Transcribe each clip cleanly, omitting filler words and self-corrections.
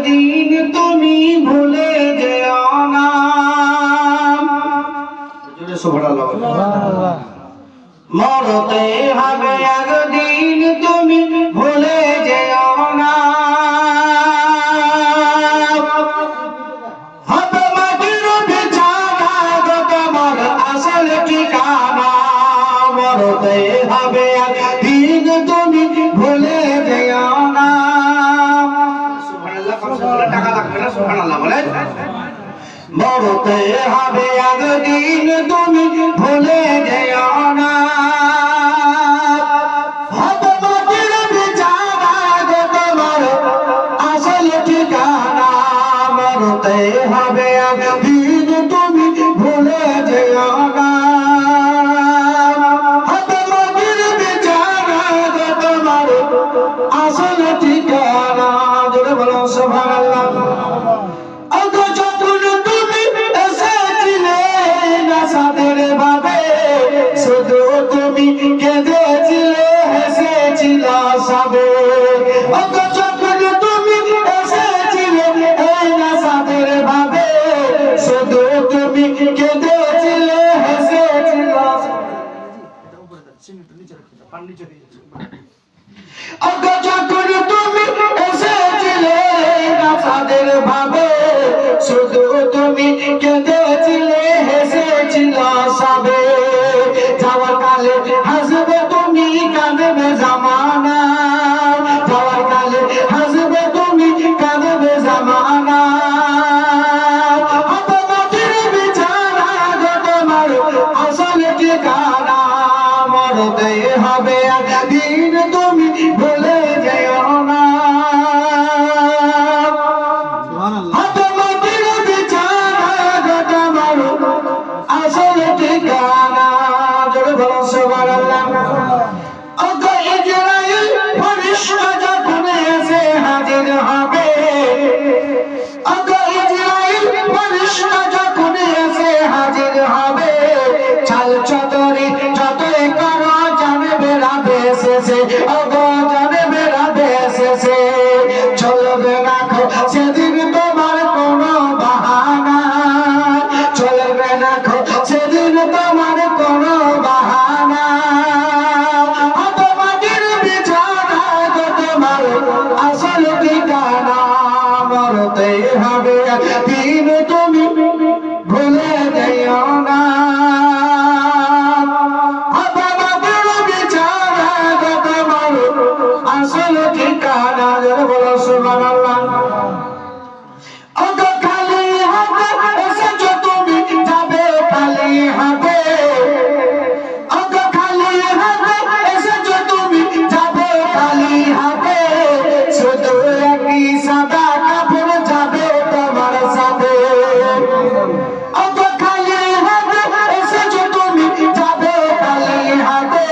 একদিন তুমি ভুলে যেও না। সুবহানাল্লাহ। মরতে হবে একদিন তুমি ভুলে যেও না। হবে মাটির বিছানা গো তোমার আসল ঠিকানা। মরতে হবে একদিন তুমি ভুলে যেও না। সুবহানাল্লাহ। টাকা লাগবে না, সুবহানাল্লাহ বলেন। মরতে হবে একদিন তুমি ভুলে যেও না। হবে মাটির বিছানা গো তোমার আসল ঠিকানা। মরতে হবে একদিন তুমি ভুলে যেও না। হবে মাটির বিছানা গো তোমার আসল ঠিকানা। জোরে বলো সুবহানাল্লাহ। শুধু তুমি কেঁদেছিলে হেসেছিল সবে। যখন তুমি এসেছিলে এই নাসাদের ভাবে, শুধু তুমি কেঁদেছিলে হেসেছিল। যখন তুমি এসেছিলে এই নাসাদের ভাবে, শুধু তুমি কেঁদেছিলে হেসেছিল সবে। যাওয়ার কালে হাসবে তুমি কাঁদবে জামানা। যাওয়ার কালে হাসবে তুমি কাঁদবে জামানা। হবে মাটির বিছানা গো তোমার আসল ঠিকানা। মরতে হবে একদিন তুমি ভুলে যেও না। হবে মাটির বিছানা গো তোমার আসল ঠিকানা। জোরে বলো সুবহানাল্লাহ। ওগো ইজরাইল ফেরেশতা যখন এসে হাজির হবে। ওগো ইজরাইল ফেরেশতা যখন এসে হাজির হবে। চাল চদরি যতই করো জানে বেরাবে শেষে। ওগো জানে বেরাবে শেষে। চলবে না সেদিন তোমার কোনো বাহানা। চলবে না সেদিন তোমার কোনো বাহানা। হবে মাটির বিছানা গো তোমার আসল ঠিকানা। মরতে হবে একদিন তুমি ভুলে যেও না। হবে মাটির বিছানা গো তোমার আসল ঠিকানা। বলো সুবহানাল্লাহ। ওগো খালি হাতে এসেছো তুমি যাবে খালি হাতে। ওগো খালি হাতে এসেছো তুমি যাবে খালি হাতে। শুধু একই সাদা কাপড় যাবে তোমার সাথে। ওগো খালি হাতে এসেছো তুমি যাবে খালি হাতে।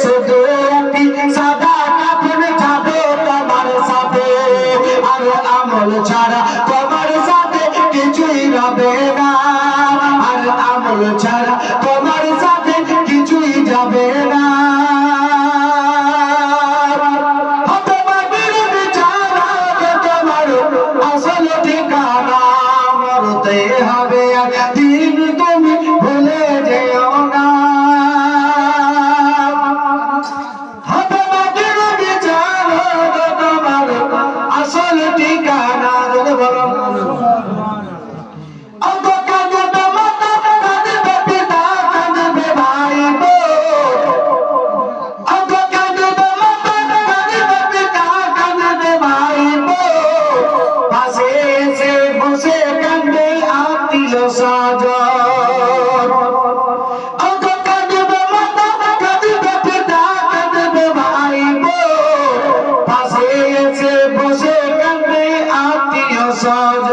শুধু একই সাদা কাপড় যাবে তোমার সাথে। আর আমল ছাড়া তোমার সাথে কিছুই হবে না। আর আমল ছাড়া তোমার সাথে কিছুই যাবে না। হবে মাটির বিছানা গো তোমার আসল ঠিকানা। মরতে হবে একদিন তুমি ভুলে যেও না। হবে মাটির বিছানা গো তোমার আসল ঠিকানা। যদি বলো ওগো কাঁদবে মাতা কাঁদবে পিতা কাঁদবে ভাই বোন। ওগো কাঁদবে মাতা কাঁদবে পিতা কাঁদবে ভাই বোন। পাশে এসে বসে কাঁদবে আত্মীয় স্বজন। ওগো কাঁদবে মাতা কাঁদবে পিতা কাঁদবে ভাই বোন। পাশে এসে বসে কাঁদবে আত্মীয় স্বজন।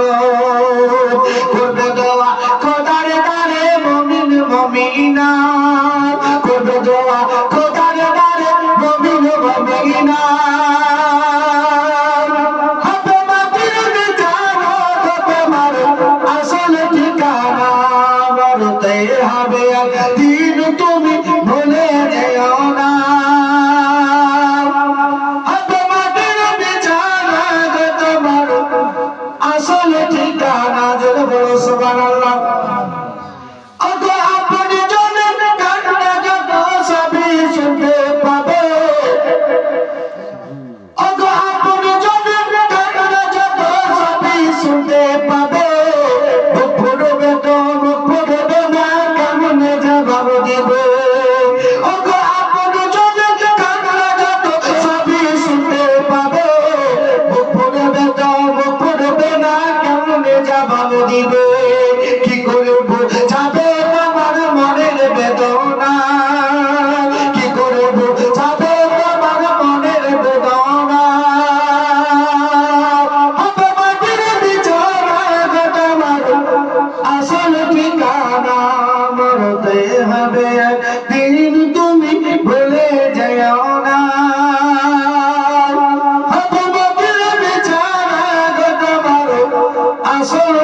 রাসূল